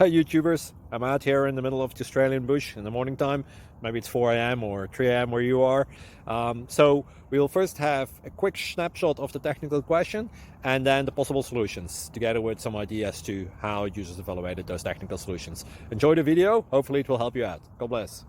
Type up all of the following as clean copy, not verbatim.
Hi YouTubers, I'm out here in the middle of the Australian bush in the morning time. Maybe it's 4 a.m. or 3 a.m. where you are. So we'll first have a quick snapshot of the technical question and then the possible solutions, together with some ideas to how users evaluated those technical solutions. Enjoy the video, hopefully it will help you out. God bless.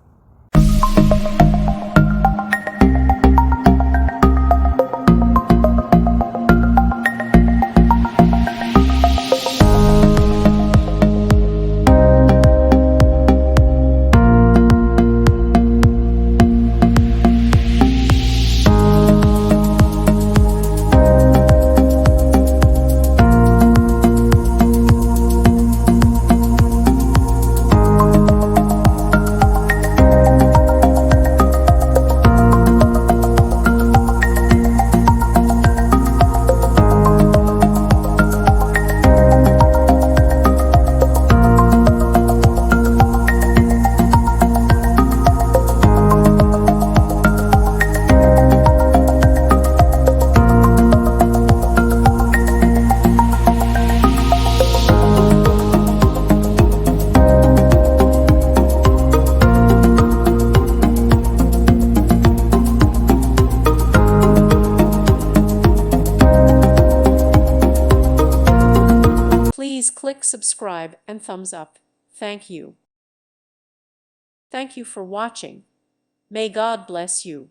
Please click subscribe and thumbs up. Thank you. Thank you for watching. May God bless you.